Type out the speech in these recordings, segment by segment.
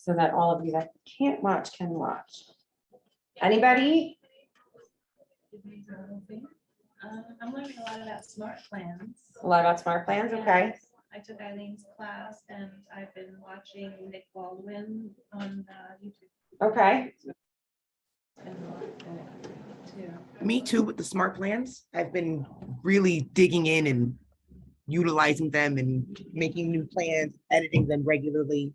so that all of you that can't watch can watch. Anybody? I'm learning a lot about smart plans. A lot about smart plans, okay. Yes, I took Eileen's class and I've been watching Nick Baldwin on YouTube. Okay. And a lot in it, too. Me too with the smart plans. I've been really digging in and utilizing them and making new plans, editing them regularly.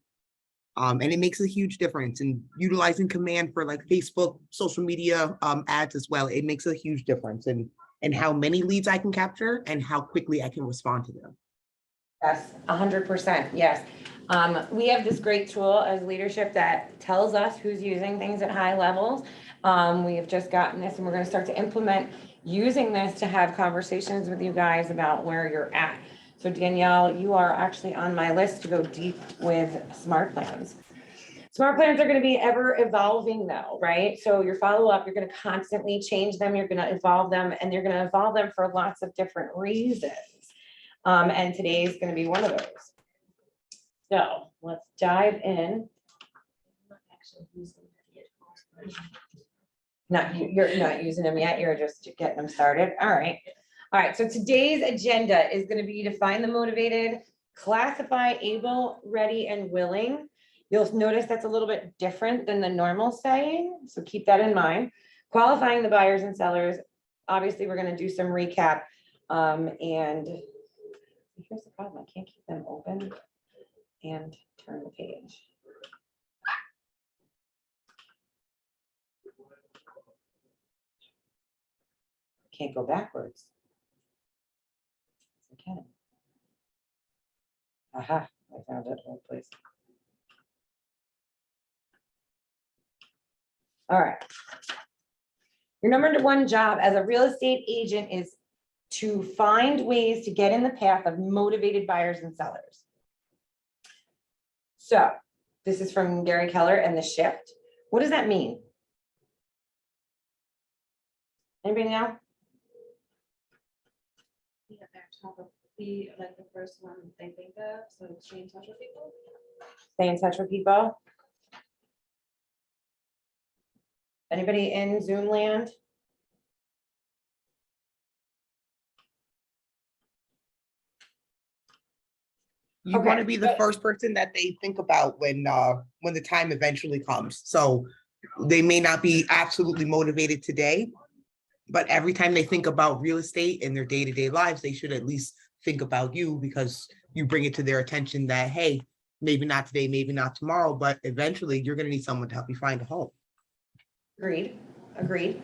And it makes a huge difference in utilizing command for like Facebook, social media ads as well. It makes a huge difference in how many leads I can capture and how quickly I can respond to them. Yes, 100%, yes. We have this great tool as leadership that tells us who's using things at high levels. We have just gotten this and we're going to start to implement using this to have conversations with you guys about where you're at. So Danielle, you are actually on my list to go deep with smart plans. Smart plans are going to be ever evolving though, right? So your follow-up, you're going to constantly change them, you're going to evolve them, and you're going to evolve them for lots of different reasons. And today is going to be one of those. So let's dive in. You're not using them yet, you're just getting them started. All right. All right, so today's agenda is going to be to find the motivated, classify able, ready, and willing. You'll notice that's a little bit different than the normal saying, so keep that in mind. Qualifying the buyers and sellers. Obviously, we're going to do some recap. And here's the problem, I can't keep them open and turn the page. Can't go backwards. I can. Aha, I found it. Oh, please. All right. Your number one job as a real estate agent is to find ways to get in the path of motivated buyers and sellers. So this is from Gary Keller and The Shift. What does that mean? Anybody know? Yeah, they're top of the, like the first one they think of, so stay in touch with people. Stay in touch with people. Anybody in Zoom land? You want to Okay, be the first person that they think about when the time eventually comes. So they may not be absolutely motivated today, but every time they think about real estate in their day-to-day lives, they should at least think about you because you bring it to their attention that, hey, maybe not today, maybe not tomorrow, but eventually you're going to need someone to help you find a home. Agreed, agreed.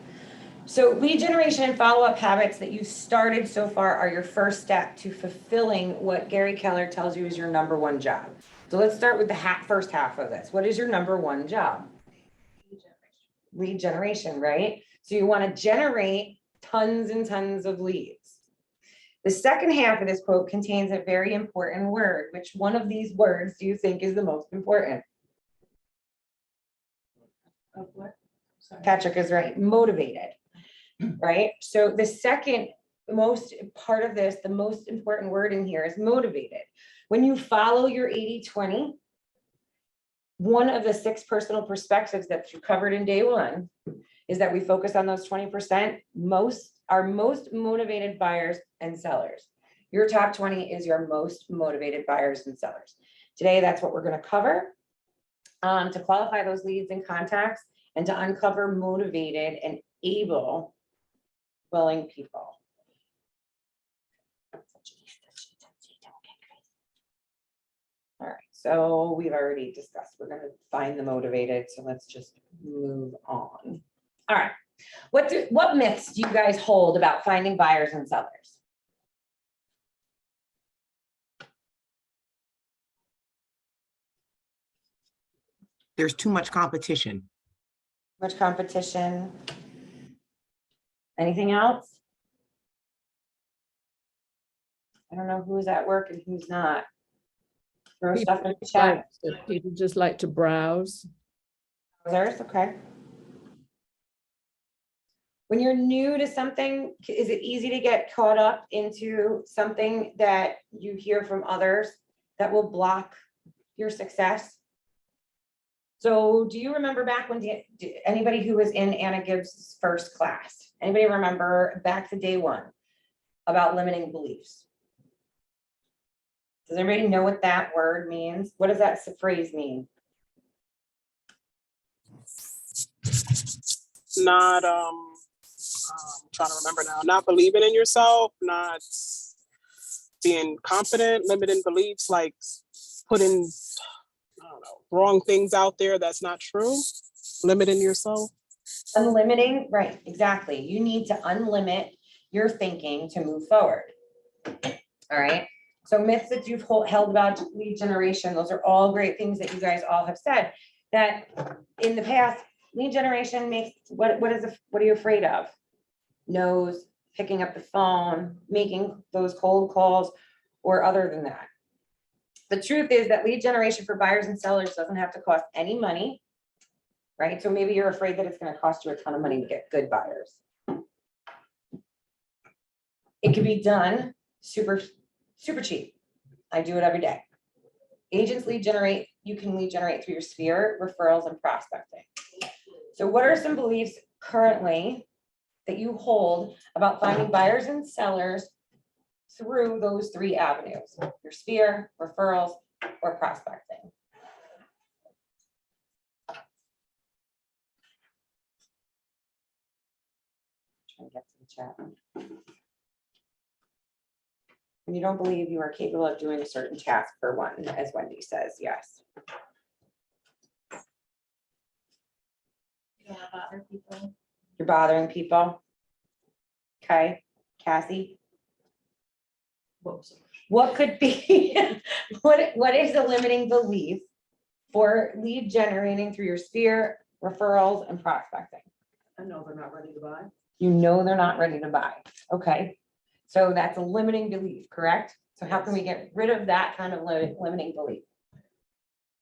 So lead generation and follow-up habits that you started so far are your first step to fulfilling what Gary Keller tells you is your number one job. So let's start with the first half of this. What is your number one job? Lead generation, right? So you want to generate tons and tons of leads. The second half of this quote contains a very important word. Which one of these words do you think is the most important? Of what? Sorry. Patrick is right, motivated, right? So the second most part of this, the most important word in here is motivated. When you follow your 80-20, one of the 6 personal perspectives that you covered in day one is that we focus on those 20%, our most motivated buyers and sellers. Your top 20 is your most motivated buyers and sellers. Today, that's what we're going to cover to qualify those leads and contacts and to uncover motivated and able, willing people. All right, so we've already discussed, we're going to find the motivated, so let's just move on. All right, what myths do you guys hold about finding buyers and sellers? There's too much competition. Much competition. Anything else? I don't know who's at work and who's not. Throw stuff in the chat. People just like to browse. Others, okay. When you're new to something, is it easy to get caught up into something that you hear from others that will block your success? So do you remember back when, anybody who was in Anna Gibbs' first class, anybody remember back to day one about limiting beliefs? Does everybody know what that word means? What does that phrase mean? Not trying to remember now, not believing in yourself, not being confident, limiting beliefs, like putting, I don't know, wrong things out there that's not true, limiting yourself. Unlimiting, right, exactly. You need to unlimit your thinking to move forward. All right, so myths that you've held about lead generation, those are all great things that you guys all have said, that in the past, lead generation makes, what are you afraid of? No's, picking up the phone, making those cold calls, or other than that. The truth is that lead generation for buyers and sellers doesn't have to cost any money, right? So maybe you're afraid that it's going to cost you a ton of money to get good buyers. It can be done super cheap. I do it every day. Agents lead generate, you can lead generate through your sphere, referrals, and prospecting. So what are some beliefs currently that you hold about finding buyers and sellers through those three avenues: your sphere, referrals, or prospecting? Trying to get to the chat. And you don't believe you are capable of doing a certain task for one, as Wendy says, yes. Yeah, bother people. You're bothering people. Okay, Cassie? What could be, what is the limiting belief for lead generating through your sphere, referrals, and prospecting? I know they're not ready to buy. You know they're not ready to buy. Okay, so that's a limiting belief, correct? So how can we get rid of that kind of limiting belief?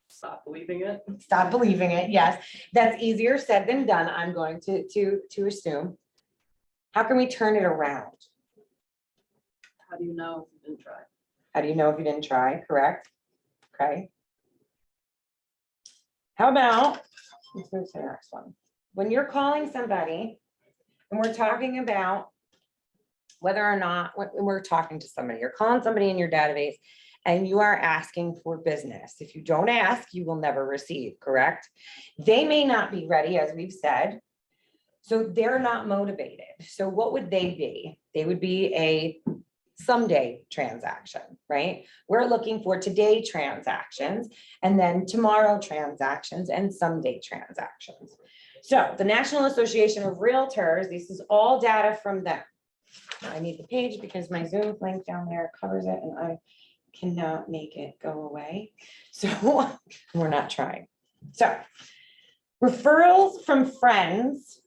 Stop believing it. Stop believing it. Yes, that's easier said than done, I'm going to assume. How can we turn it around? How do you know if you didn't try? How do you know if you didn't try? Correct. Okay. How about, let's move to the next one. When you're calling somebody and we're talking about whether or not, when we're talking to somebody, you're calling somebody in your database and you are asking for business. If you don't ask, you will never receive, correct? They may not be ready, as we've said, so they're not motivated. So what would they be? They would be a someday transaction, right? We're looking for today transactions and then tomorrow transactions and someday transactions. So the National Association of Realtors, this is all data from them. I need the page because my Zoom link down there covers it and I cannot make it go away. So we're not trying. So referrals from friends,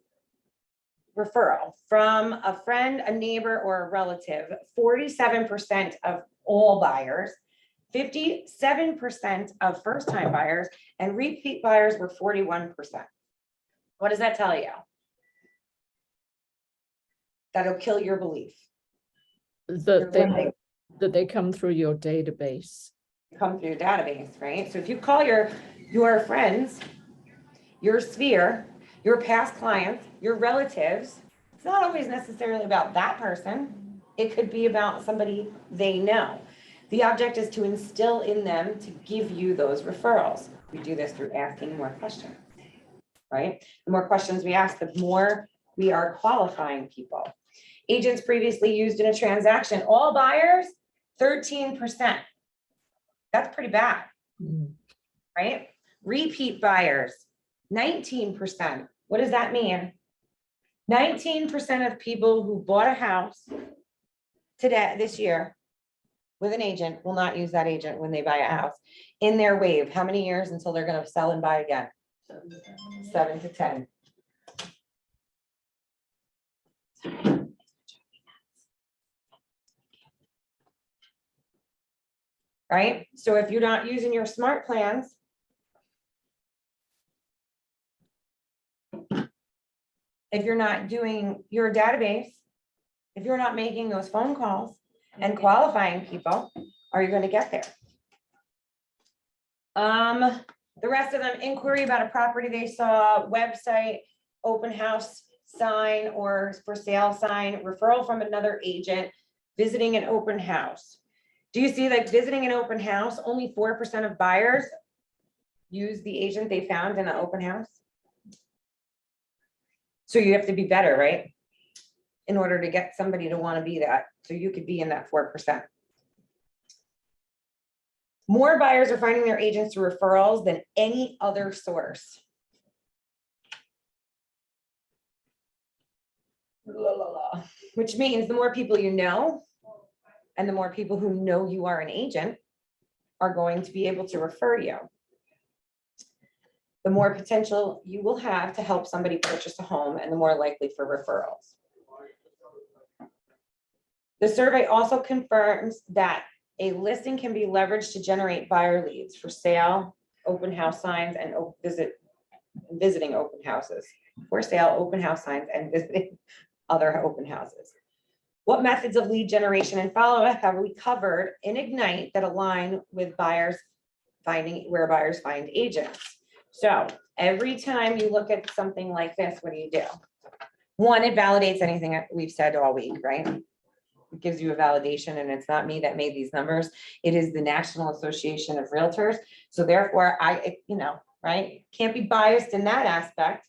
referral from a friend, a neighbor, or a relative, 47% of all buyers, 57% of first-time buyers, and repeat buyers were 41%. What does that tell you? That'll kill your belief. That they come through your database. Come through your database, right? So if you call your friends, your sphere, your past clients, your relatives, it's not always necessarily about that person. It could be about somebody they know. The object is to instill in them to give you those referrals. We do this through asking more questions, right? The more questions we ask, the more we are qualifying people. Agents previously used in a transaction, all buyers, 13%. That's pretty bad, right? Repeat buyers, 19%. What does that mean? 19% of people who bought a house this year with an agent will not use that agent when they buy a house in their wave. How many years until they're going to sell and buy again? 7 to 10. Right? So if you're not using your smart plans, if you're not doing your database, if you're not making those phone calls and qualifying people, are you going to get there? The rest of them, inquiry about a property they saw, website, open house sign or for sale sign, referral from another agent, visiting an open house. Do you see, like, visiting an open house, only 4% of buyers use the agent they found in an open house? So you have to be better, right? In order to get somebody to want to be that, so you could be in that 4%. More buyers are finding their agents through referrals than any other source. Which means the more people you know, and the more people who know you are an agent are going to be able to refer you. The more potential you will have to help somebody purchase a home, and the more likely for referrals. The survey also confirms that a listing can be leveraged to generate buyer leads for sale, open house signs, and visiting open houses. For sale, open house signs, and visiting other open houses. What methods of lead generation and follow-up have we covered in Ignite that align with buyers finding, where buyers find agents? So every time you look at something like this, what do? One, it validates anything that we've said all week, right? It gives you a validation, and it's not me that made these numbers. It is the National Association of Realtors. So therefore, right? Can't be biased in that aspect.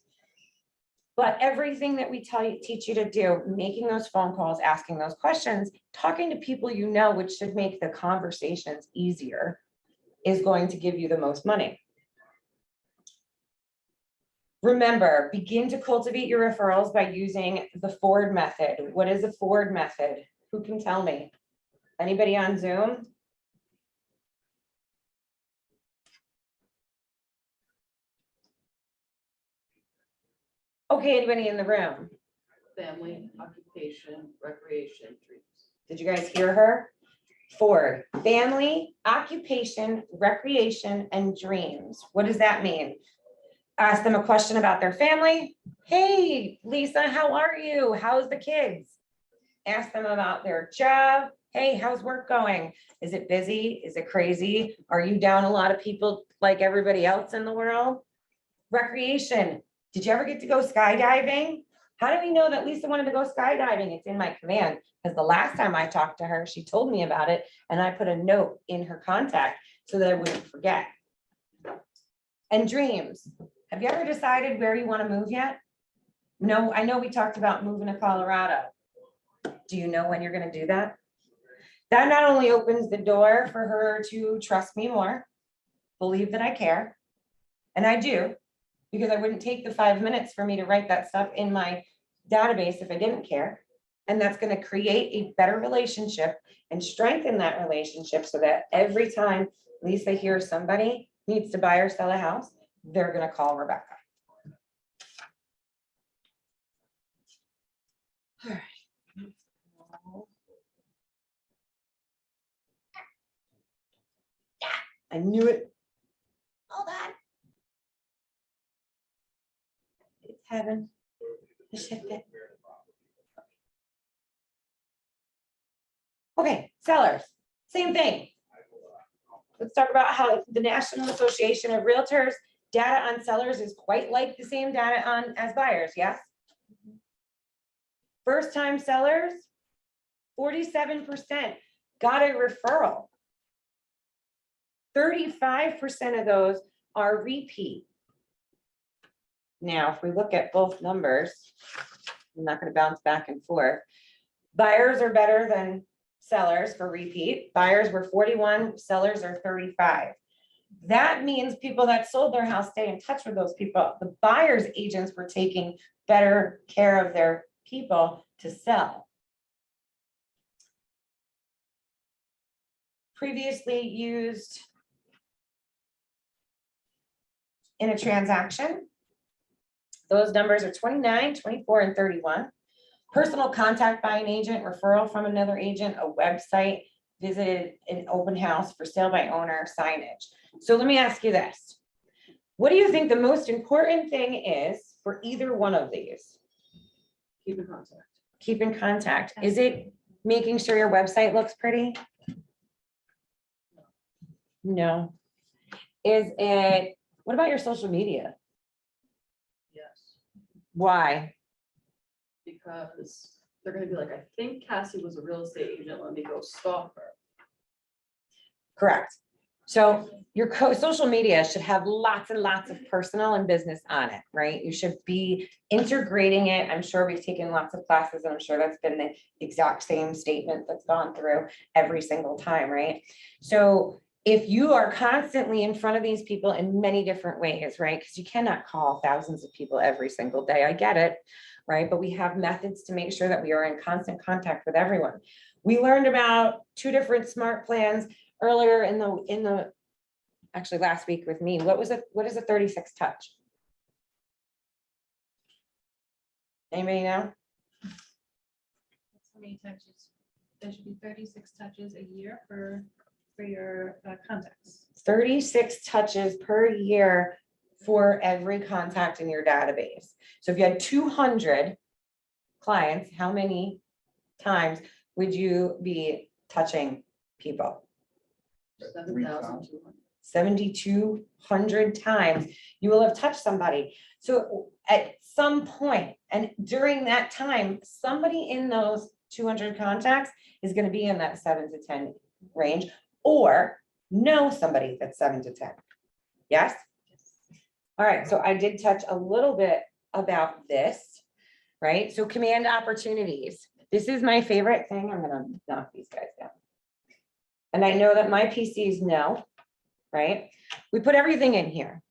But everything that we teach you to do, making those phone calls, asking those questions, talking to people you know, which should make the conversations easier, is going to give you the most money. Remember, begin to cultivate your referrals by using the Ford method. What is the Ford method? Who can tell me? Anybody on Zoom? Okay, anybody in the room? Family, occupation, recreation, dreams. Did you guys hear her? Ford, family, occupation, recreation, and dreams. What does that mean? Ask them a question about their family. Hey, Lisa, how are you? How's the kids? Ask them about their job. Hey, how's work going? Is it busy? Is it crazy? Are you down a lot of people like everybody else in the world? Recreation. Did you ever get to go skydiving? How do we know that Lisa wanted to go skydiving? It's in my command, because the last time I talked to her, she told me about it, and I put a note in her contact so that I wouldn't forget. And dreams. Have you ever decided where you want to move yet? No, I know we talked about moving to Colorado. Do you know when you're going to do that? That not only opens the door for her to trust me more, believe that I care, and I do, because I wouldn't take the 5 minutes for me to write that stuff in my database if I didn't care. And that's going to create a better relationship and strengthen that relationship, so that every time Lisa hears somebody needs to buy or sell a house, they're going to call Rebecca. All right. Yeah, I knew it. Hold on. It's heaven. To shift it. Okay, sellers, same thing. Let's talk about how the National Association of Realtors data on sellers is quite like the same data on as buyers, yes? First time sellers, 47% got a referral. 35% of those are repeat. Now, if we look at both numbers, I'm not going to bounce back and forth. Buyers are better than sellers for repeat. Buyers were 41, sellers are 35. That means people that sold their house stay in touch with those people. The buyers' agents were taking better care of their people to sell. Previously used in a transaction, those numbers are 29, 24, and 31. Personal contact by an agent, referral from another agent, a website, visited an open house, for sale by owner, signage. So let me ask you this. What do you think the most important thing is for either one of these? Keep in contact. Keep in contact. Is it making sure your website looks pretty? No. Is it, What about your social media? Yes, Why? because they're gonna be like, I think Cassie was a real estate agent, let me go stalk her. Correct. So your social media should have lots and lots of personal and business on it, right? You should be integrating it. I'm sure we've taken lots of classes and I'm sure that's been the exact same statement that's gone through every single time, right? So if you are constantly in front of these people in many different ways, right? Because you cannot call thousands of people every single day. I get it, right? But we have methods to make sure that we are in constant contact with everyone. We learned about 2 different smart plans earlier in the actually last week with me. What is a 36 touch? Anybody know? That's how many touches? There should be 36 touches a year for your contacts. 36 touches per year for every contact in your database. So if you had 200 clients, how many times would you be touching people? 7,200. 7,200 times you will have touched somebody. So at some point, and during that time, somebody in those 200 contacts is going to be in that 7 to 10 range, or know somebody that's 7 to 10. Yes? All right, so I did touch a little bit about this, right? So command opportunities. This is my favorite thing. I'm gonna knock these guys down. And I know that my PCs know, right? We put everything in here.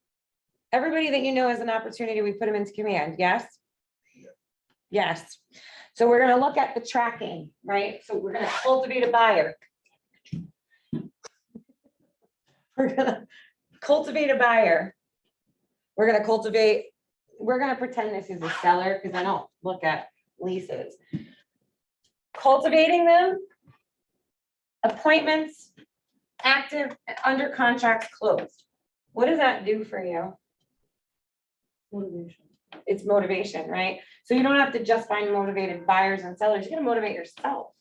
Everybody that you know has an opportunity, we put them into command, yes? Yes. So we're gonna look at the tracking, right? So we're gonna cultivate a buyer. We're gonna cultivate a buyer. We're gonna pretend this is a seller because I don't look at leases. Cultivating them, appointments, active, under contract, closed. What does that do for you? Motivation. It's motivation, right? So you don't have to just find motivated buyers and sellers. You gotta motivate yourself,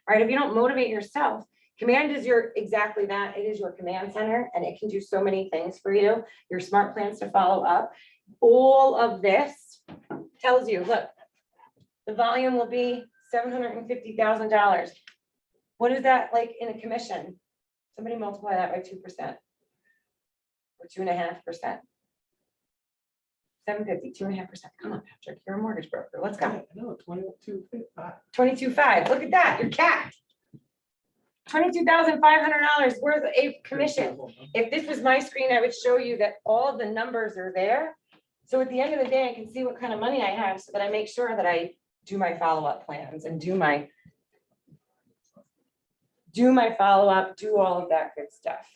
right? If you don't motivate yourself, command is exactly that. It is your command center and it can do so many things for you. Your smart plans to follow up. All of this tells you, look, the volume will be $750,000. What is that like in a commission? Somebody multiply that by 2% or 2.5%. 750, 2.5%. Come on, Patrick, you're a mortgage broker. Let's go. No, 22.5. 22.5. Look at that. You're capped. $22,500 worth of a commission. If this was my screen, I would show you that all the numbers are there. So at the end of the day, I can see what kind of money I have so that I make sure that I do my follow-up plans and do my follow-up, do all of that good stuff.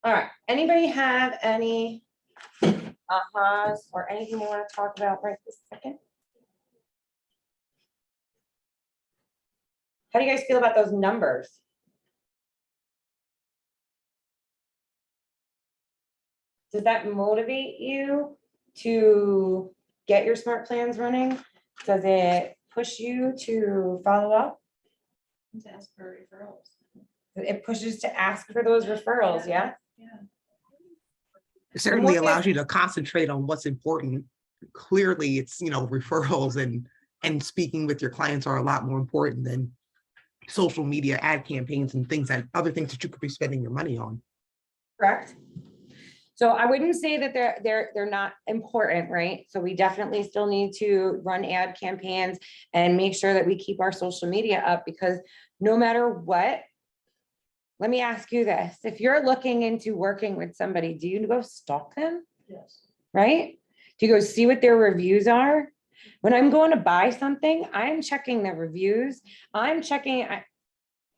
All right, anybody have any ahas or anything you want to talk about right this second? How do you guys feel about those numbers? Does that motivate you to get your smart plans running? Does it push you to follow up? To ask for referrals. It pushes to ask for those referrals, yeah? Yeah. It certainly more allows you to concentrate on what's important. Clearly, it's, referrals and speaking with your clients are a lot more important than social media ad campaigns and other things that you could be spending your money on. Correct. So I wouldn't say that they're not important, right? So we definitely still need to run ad campaigns and make sure that we keep our social media up, because no matter what, let me ask you this. If you're looking into working with somebody, do you go stalk them? Yes. Right? Do you go see what their reviews are? When I'm going to buy something, I'm checking the reviews. I'm checking,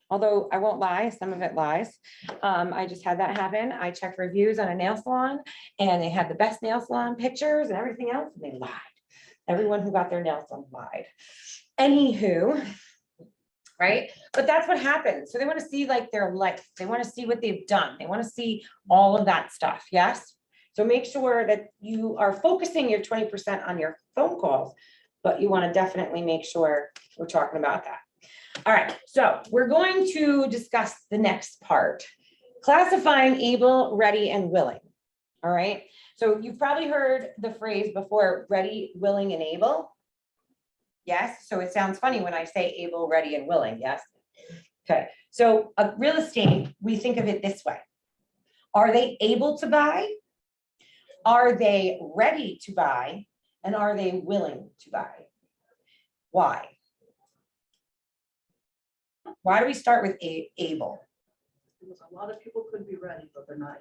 although I won't lie, some of it lies. I just had that happen. I checked reviews on a nail salon and they had the best nail salon pictures and everything else, and they lied. Everyone who got their nails done lied. Anywho, right? But that's what happens. So they want to see like their life. They want to see what they've done. They want to see all of that stuff. Yes. So make sure that you are focusing your 20% on your phone calls, but you want to definitely make sure we're talking about that. All right. So we're going to discuss the next part, Classifying able, ready, and willing. All right. So you've probably heard the phrase before, ready, willing, and able. Yes. So it sounds funny when I say able, ready, and willing. Yes. Okay. So real estate, we think of it this way. Are they able to buy? Are they ready to buy? And are they willing to buy? Why? Why do we start with able? Because a lot of people could be ready, but they're not.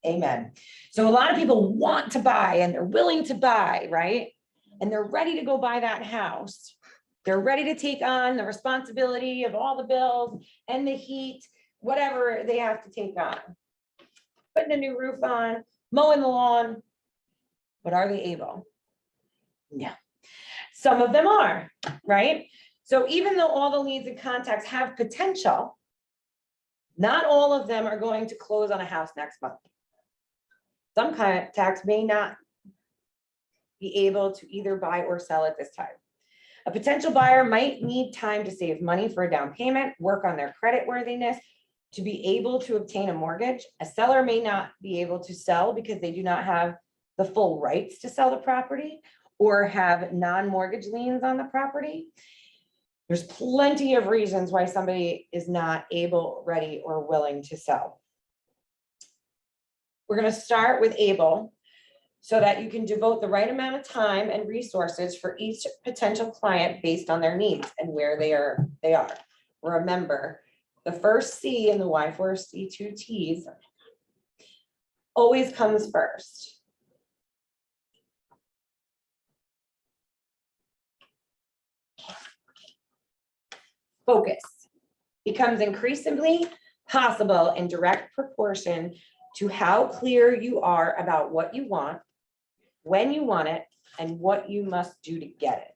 Amen. So a lot of people want to buy and they're willing to buy, right? And they're ready to go buy that house. They're ready to take on the responsibility of all the bills and the heat, whatever they have to take on. Putting a new roof on, mowing the lawn. But are they able? No. Some of them are, right? So even though all the leads and contacts have potential, not all of them are going to close on a house next month. Some contacts may not be able to either buy or sell at this time. A potential buyer might need time to save money for a down payment, work on their credit worthiness, to be able to obtain a mortgage. A seller may not be able to sell because they do not have the full rights to sell the property or have non-mortgage liens on the property. There's plenty of reasons why somebody is not able, ready, or willing to sell. We're going to start with able so that you can devote the right amount of time and resources for each potential client based on their needs and where they are. Remember, the first C in the Y4C2Ts always comes first. Focus becomes increasingly possible in direct proportion to how clear you are about what you want, when you want it, and what you must do to get it.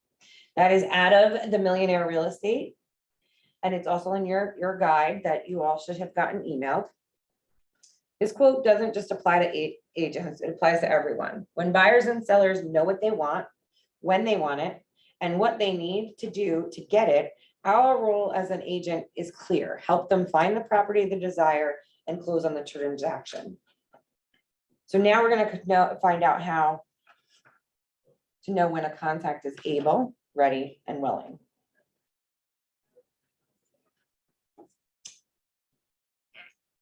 That is out of the Millionaire Real Estate. And it's also in your guide that you all should have gotten emailed. This quote doesn't just apply to agents, it applies to everyone. When buyers and sellers know what they want, when they want it, and what they need to do to get it, our role as an agent is clear. Help them find the property they desire and close on the transaction. So now we're going to find out how to know when a contact is able, ready, and willing.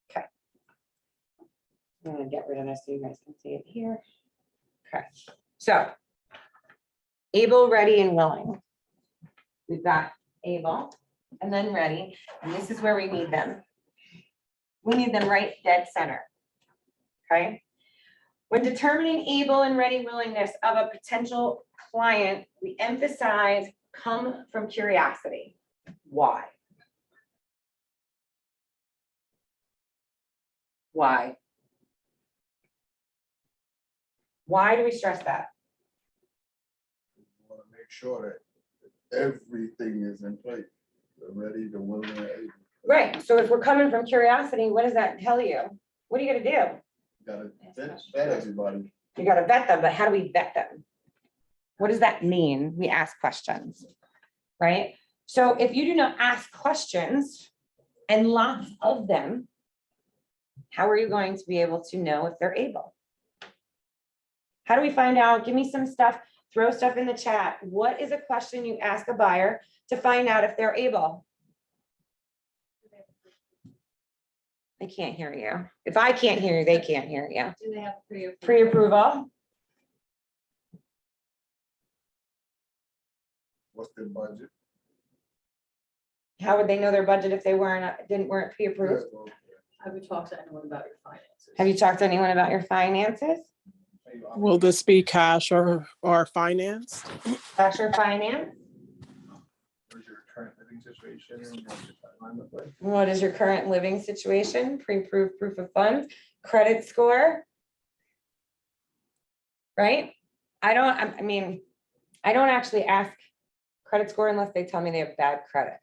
Okay. I'm going to get rid of this so you guys can see it here. Okay. So able, ready, and willing. We've got able and then ready. And this is where we need them. We need them right dead center. Okay. When determining able and ready willingness of a potential client, we emphasize come from curiosity. Why? Why? Why do we stress that? Want to make sure that everything is in place. They're ready, they're willing, they're able. Right. So if we're coming from curiosity, what does that tell you? What are you going to do? You gotta vet everybody. You got to vet them, but how do we vet them? What does that mean? We ask questions, right? So if you do not ask questions and lots of them, how are you going to be able to know if they're able? How do we find out? Give me some stuff, throw stuff in the chat. What is a question you ask a buyer to find out if they're able? I can't hear you. If I can't hear you, they can't hear you. Do they have pre-approval? Pre-approval? What's their budget? How would they know their budget if they weren't pre-approved? Have you talked to anyone about your finances? Have you talked to anyone about your finances? Will this be cash or finance? Cash or finance? What is your current living situation? What's your timeline look like? What is your current living situation? Pre-approved proof of funds, credit score? Right? I don't actually ask credit score unless they tell me they have bad credit.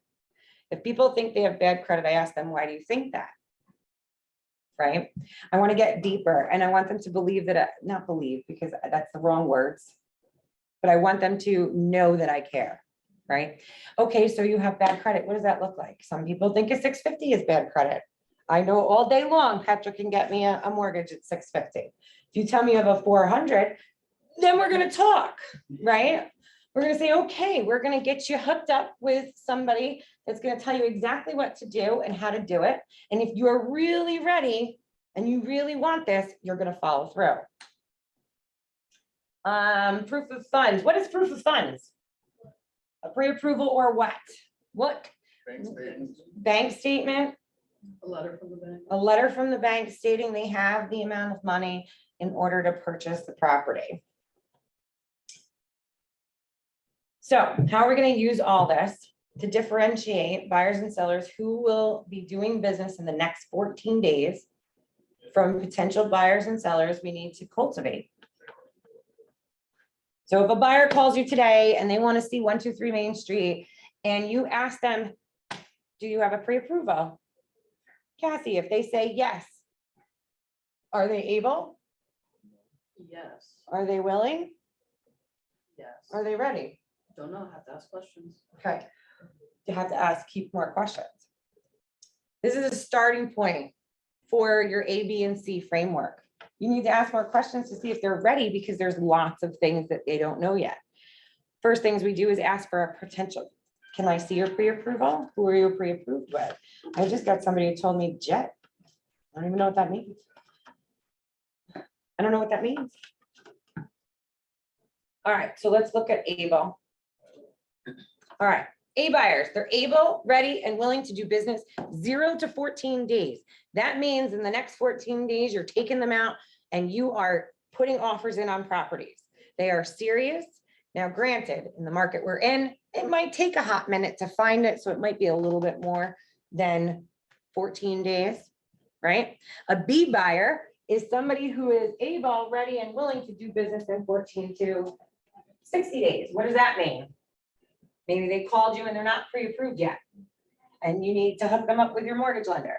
If people think they have bad credit, I ask them, why do you think that? Right? I want to get deeper and I want them to believe that, not believe because that's the wrong words, but I want them to know that I care. Right? Okay, so you have bad credit. What does that look like? Some people think a 650 is bad credit. I know all day long, Petra can get me a mortgage at 650. If you tell me you have a 400, then we're gonna talk, right? We're gonna say, okay, we're gonna get you hooked up with somebody that's gonna tell you exactly what to do and how to do it. And if you're really ready and you really want this, you're gonna follow through. Proof of funds. What is proof of funds? A pre-approval or what? What? Bank statements. Bank statement, A letter from the bank. a letter from the bank stating they have the amount of money in order to purchase the property. So how are we going to use all this to differentiate buyers and sellers who will be doing business in the next 14 days from potential buyers and sellers we need to cultivate? So if a buyer calls you today and they want to see 123 Main Street and you ask them, do you have a pre-approval? Cassie, if they say yes, are they able? Yes, Are they willing? yes. Are they ready? Don't know, have to ask questions. Okay. You have to ask, keep more questions. This is a starting point for your A, B, and C framework. You need to ask more questions to see if they're ready because there's lots of things that they don't know yet. First things we do is ask for a potential. Can I see your pre-approval? Who are you pre-approved with? I just got somebody who told me Jet. I don't even know what that means. I don't know what that means. All right, so let's look at able. All right, A buyers, they're able, ready, and willing to do business 0 to 14 days. That means in the next 14 days, you're taking them out and you are putting offers in on properties. They are serious. Now, granted, in the market we're in, it might take a hot minute to find it, so it might be a little bit more than 14 days, right? A B buyer is somebody who is able, ready, and willing to do business in 14 to 60 days. What does that mean? Maybe they called you and they're not pre-approved yet. And you need to hook them up with your mortgage lender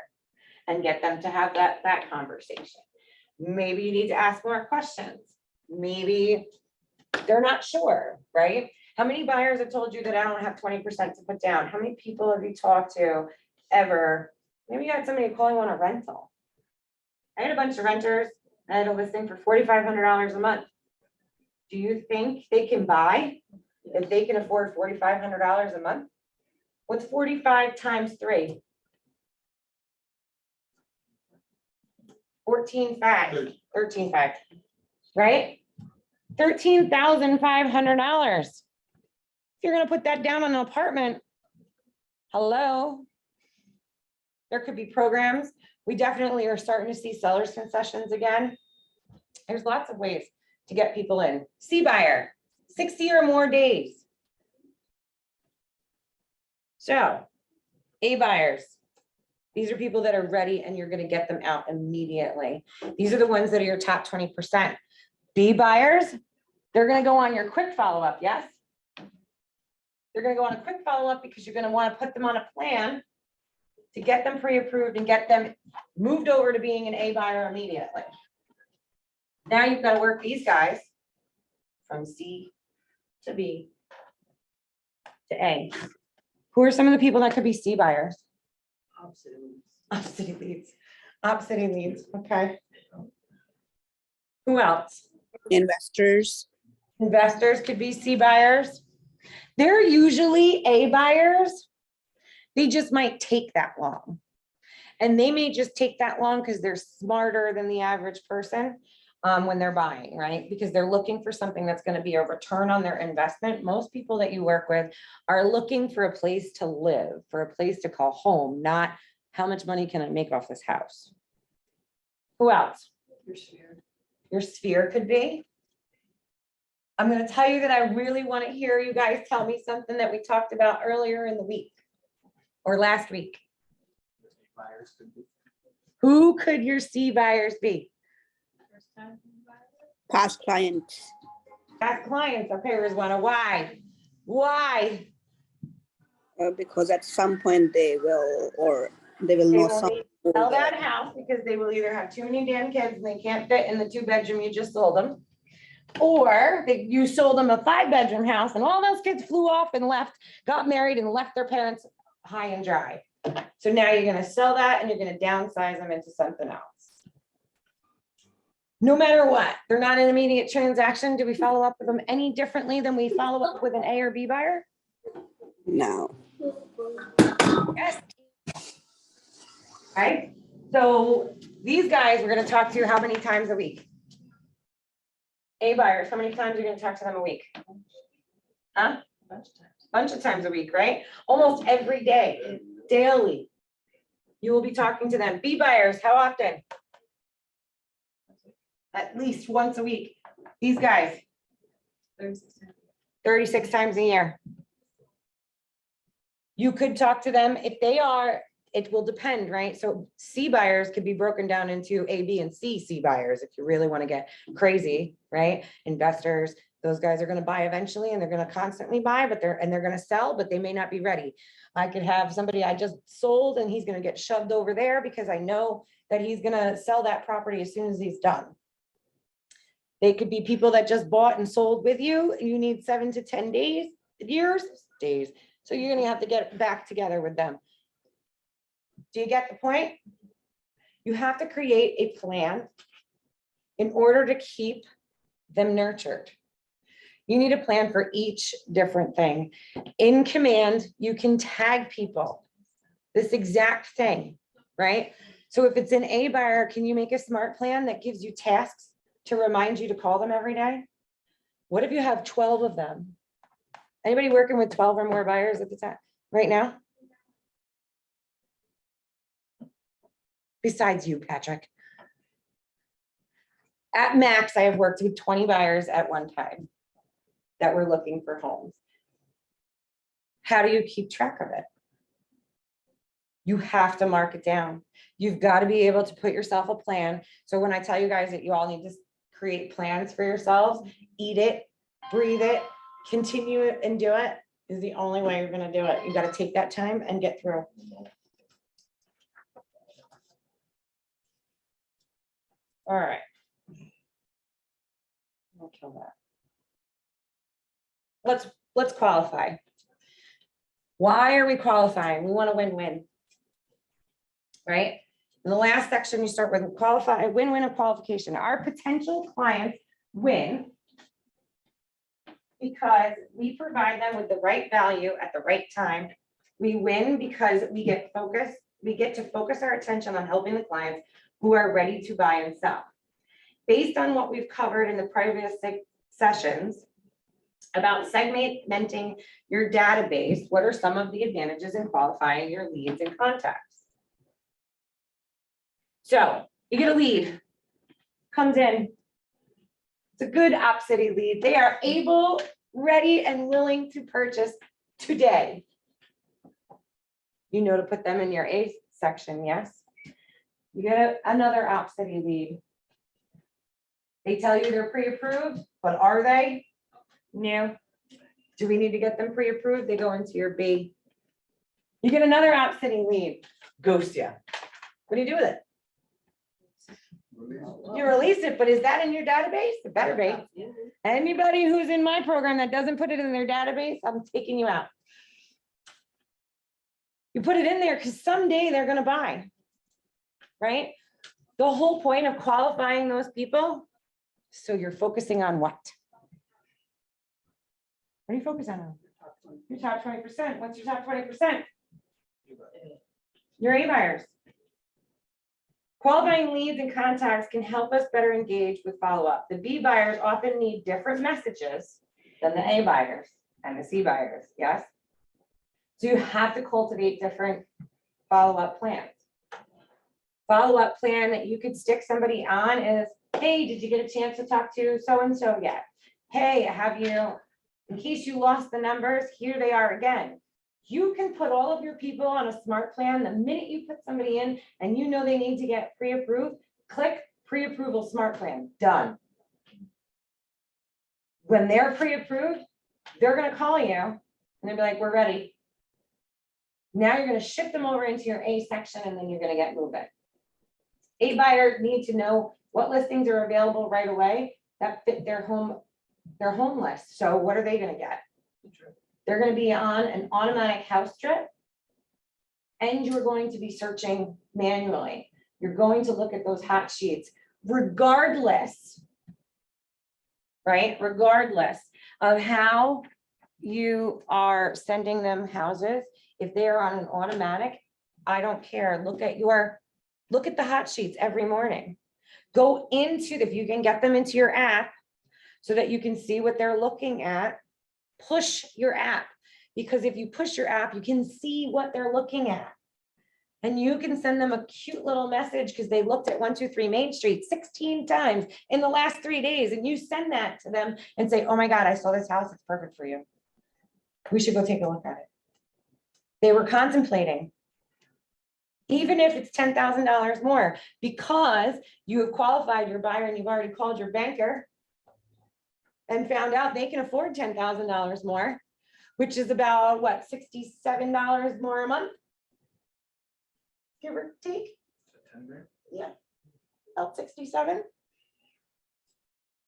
and get them to have that conversation. Maybe you need to ask more questions. Maybe they're not sure, right? How many buyers have told you that I don't have 20% to put down? How many people have you talked to ever? Maybe you had somebody calling on a rental. I had a bunch of renters. I had a listing for $4,500 a month. Do you think they can buy if they can afford $4,500 a month? What's 45 times 3? 14,500, 13,500, right? $13,500. If you're gonna put that down on an apartment, hello? There could be programs. We definitely are starting to see sellers concessions again. There's lots of ways to get people in. C buyer, 60 or more days. So, A buyers, these are people that are ready and you're gonna get them out immediately. These are the ones that are your top 20%. B buyers, they're gonna go on your quick follow-up, yes? They're gonna go on a quick follow-up because you're gonna wanna put them on a plan to get them pre-approved and get them moved over to being an A buyer immediately. Now you've got to work these guys from C to B to A. Who are some of the people that could be C buyers? Opposite leads. Opposite leads, okay. Who else? Investors. Investors could be C buyers. They're usually A buyers. They just might take that long. And they may just take that long because they're smarter than the average person when they're buying, right? Because they're looking for something that's going to be a return on their investment. Most people that you work with are looking for a place to live, for a place to call home, not how much money can I make off this house. Who else? Your sphere. Your sphere could be. I'm going to tell you that I really want to hear you guys tell me something that we talked about earlier in the week or last week. Who could your C buyers be? First time buyer. Past clients. Past clients. Okay, Rizwana, why? Why? Because at some point they will know They will something. need to sell that house because they will either have too many damn kids and they can't fit in the 2-bedroom you just sold them. Or you sold them a 5-bedroom house and all those kids flew off and left, got married and left their parents high and dry. So now you're gonna sell that and you're gonna downsize them into something else. No matter what, they're not an immediate transaction. Do we follow up with them any differently than we follow up with an A or B buyer? No. Yes. Right? So these guys, we're gonna talk to how many times a week? A buyers, how many times are you gonna talk to them a week? Huh? Bunch of times. Bunch of times a week, right? Almost every day, daily. You will be talking to them. B buyers, how often? At least once a week. These guys, 36 times. 36 times a year. You could talk to them if they are, it will depend, right? So C buyers could be broken down into A, B, and C buyers if you really want to get crazy, right? Investors, those guys are going to buy eventually and they're going to constantly buy, but they're going to sell, but they may not be ready. I could have somebody I just sold and he's going to get shoved over there because I know that he's going to sell that property as soon as he's done. They could be people that just bought and sold with you. You need 7 to 10 days. So you're gonna have to get back together with them. Do you get the point? You have to create a plan in order to keep them nurtured. You need a plan for each different thing. In command, you can tag people. This exact thing, right? So if it's an A buyer, can you make a smart plan that gives you tasks to remind you to call them every day? What if you have 12 of them? Anybody working with 12 or more buyers at the time right now? Besides you, Patrick. At max, I have worked with 20 buyers at one time that were looking for homes. How do you keep track of it? You have to mark it down. You've got to be able to put yourself a plan. So when I tell you guys that you all need to create plans for yourselves, eat it, breathe it, continue it and do it is the only way you're going to do it. You got to take that time and get through. All right. I'll kill that. Let's qualify. Why are we qualifying? We want to win-win, right? In the last section, you start with qualify, win-win of qualification. Our potential clients win because we provide them with the right value at the right time. We win because we get focused. We get to focus our attention on helping the clients who are ready to buy and sell. Based on what we've covered in the previous 6 sessions about segmenting your database, what are some of the advantages in qualifying your leads and contacts? So you get a lead, comes in. It's a good OpCity lead. They are able, ready, and willing to purchase today. You know to put them in your A section, yes? You get another OpCity lead. They tell you they're pre-approved, but are they? No. Do we need to get them pre-approved? They go into your B. You get another OpCity lead, ghost you. What do you do with it? You release it, but is that in your database? It better be. Anybody who's in my program that doesn't put it in their database, I'm taking you out. You put it in there because someday they're going to buy, right? The whole point of qualifying those people, so you're focusing on what? What are you focusing on? Your top 20%. What's your top 20%? Your A buyers. Qualifying leads and contacts can help us better engage with follow-up. The B buyers often need different messages than the A buyers and the C buyers, yes? So you have to cultivate different follow-up plans. Follow-up plan that you could stick somebody on is, hey, did you get a chance to talk to so-and-so yet? Hey, have you, in case you lost the numbers, here they are again. You can put all of your people on a smart plan. The minute you put somebody in and you know they need to get pre-approved, click pre-approval smart plan, done. When they're pre-approved, they're gonna call you and they'll be like, we're ready. Now you're gonna shift them over into your A section and then you're gonna get moving. A buyers need to know what listings are available right away that fit their home list. So what are they gonna get? They're gonna be on an automatic house strip and you're going to be searching manually. You're going to look at those hot sheets regardless, right? Regardless of how you are sending them houses. If they're on an automatic, I don't care. Look at the hot sheets every morning. Go into, if you can get them into your app so that you can see what they're looking at, push your app. Because if you push your app, you can see what they're looking at. And you can send them a cute little message because they looked at 123 Main Street 16 times in the last 3 days. And you send that to them and say, oh my God, I saw this house. It's perfect for you. We should go take a look at it. They were contemplating, even if it's $10,000 more, because you have qualified your buyer and you've already called your banker and found out they can afford $10,000 more, which is about what, $67 more a month? Give or take. Yeah, about 67.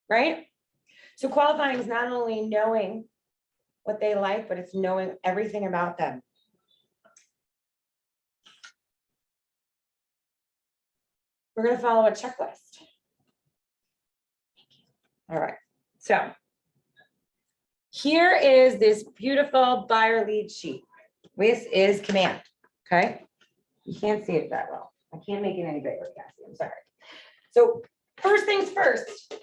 Right? So qualifying is not only knowing what they like, but it's knowing everything about them. We're going to follow a checklist. All right, so here is this beautiful buyer lead sheet. This is command, okay? You can't see it that well. I can't make it any bigger, Cassie, I'm sorry. So first things first,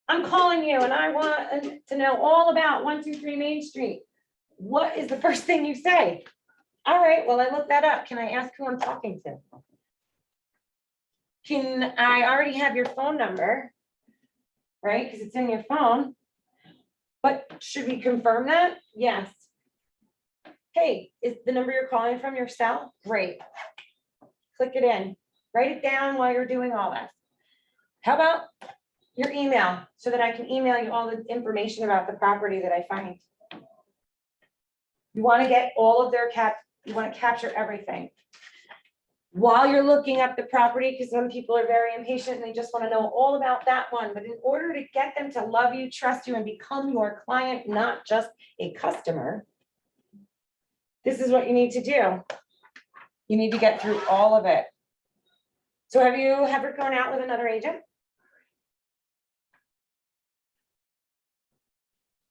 I'm calling you and I want to know all about 123 Main Street. What is the first thing you say? All right, well, I looked that up. Can I ask who I'm talking to? Can I already have your phone number, right? Because it's in your phone. But should we confirm that? Yes. Hey, is the number you're calling from your cell? Great. Click it in. Write it down while you're doing all this. How about your email so that I can email you all the information about the property that I find? You want to get all of their you want to capture everything. While you're looking up the property, because some people are very impatient and they just want to know all about that one. But in order to get them to love you, trust you, and become your client, not just a customer, this is what you need to do. You need to get through all of it. So have you ever gone out with another agent?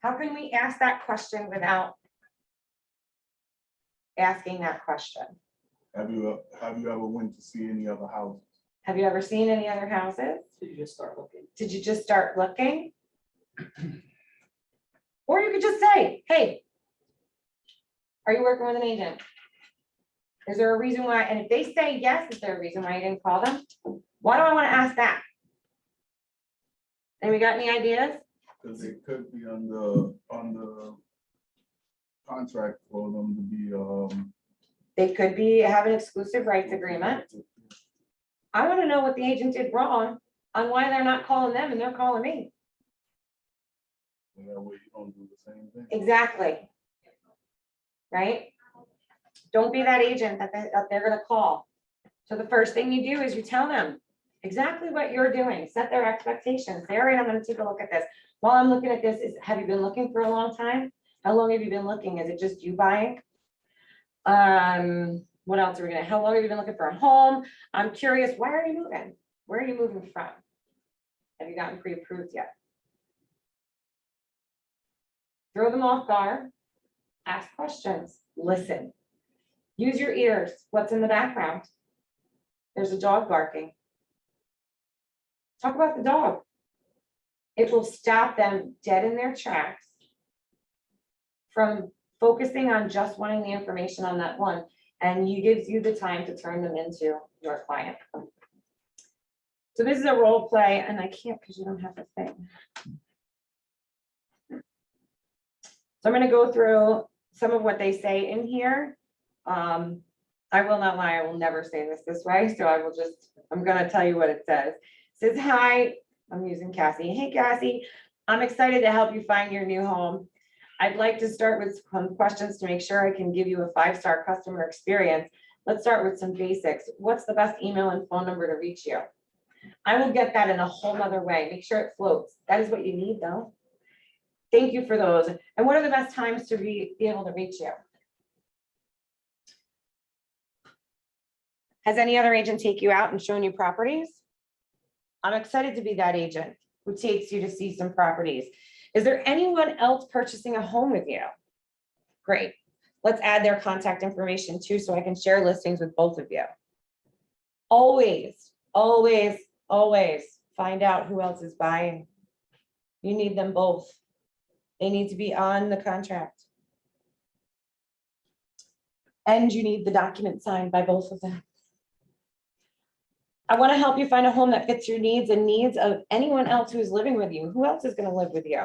How can we ask that question without asking that question? Have you ever went to see any other houses? Have you ever seen any other houses? Did you just start looking? Did you just start looking? Or you could just say, hey, are you working with an agent? Is there a reason why? And if they say yes, is there a reason why you didn't call them? Why do I want to ask that? And we got any ideas? Because it could be on the contract for them to be, They could have an exclusive rights agreement. I want to know what the agent did wrong on why they're not calling them and they're calling me. that way you don't do the same thing. Exactly. Right? Don't be that agent that they're going to call. So the first thing you do is you tell them exactly what you're doing. Set their expectations. Say, all right, I'm going to take a look at this. While I'm looking at this, have you been looking for a long time? How long have you been looking? Is it just you buying? What else are we gonna, how long have you been looking for a home? I'm curious, why are you moving? Where are you moving from? Have you gotten pre-approved yet? Throw them off guard, ask questions, listen. Use your ears. What's in the background? There's a dog barking. Talk about the dog. It will stop them dead in their tracks from focusing on just wanting the information on that one, and gives you the time to turn them into your client. So this is a role play, and I can't because you don't have the thing. So I'm going to go through some of what they say in here. I will not lie, I will never say this way, so I'm going to tell you what it says. It says, hi, I'm using Cassie. Hey, Cassie, I'm excited to help you find your new home. I'd like to start with some questions to make sure I can give you a 5-star customer experience. Let's start with some basics. What's the best email and phone number to reach you? I will get that in a whole nother way. Make sure it floats. That is what you need though. Thank you for those. And what are the best times to be able to reach you? Has any other agent take you out and shown you properties? I'm excited to be that agent who takes you to see some properties. Is there anyone else purchasing a home with you? Great. Let's add their contact information too, so I can share listings with both of you. Always, always, always find out who else is buying. You need them both. They need to be on the contract. And you need the document signed by both of them. I want to help you find a home that fits your needs and needs of anyone else who's living with you. Who else is going to live with you?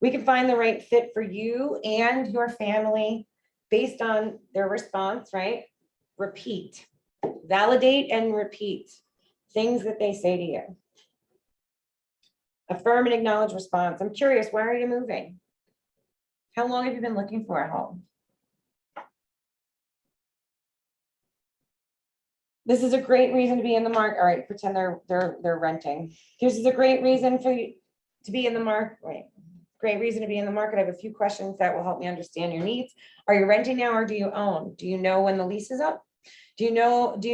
We can find the right fit for you and your family based on their response, right? Repeat, validate and repeat things that they say to you. Affirm and acknowledge response. I'm curious, why are you moving? How long have you been looking for a home? This is a great reason to be in the market. All right, pretend they're renting. This is a great reason for you to be in the market. Right. Great reason to be in the market. I have a few questions that will help me understand your needs. Are you renting now or do you own? Do you know when the lease is up? Do you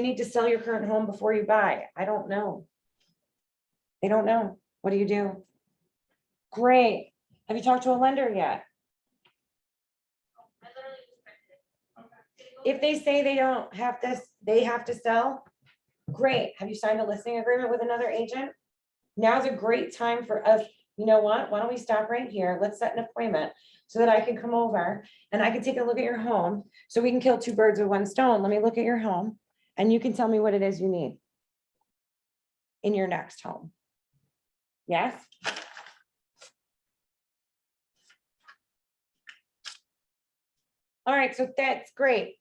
need to sell your current home before you buy? I don't know. They don't know. What do you do? Great. Have you talked to a lender yet? If they say they don't have to, they have to sell, great. Have you signed a listing agreement with another agent? Now's a great time for us. You know what? Why don't we stop right here? Let's set an appointment so that I can come over and I can take a look at your home so we can kill two birds with one stone. Let me look at your home and you can tell me what it is you need in your next home. Yes? All right, so that's great.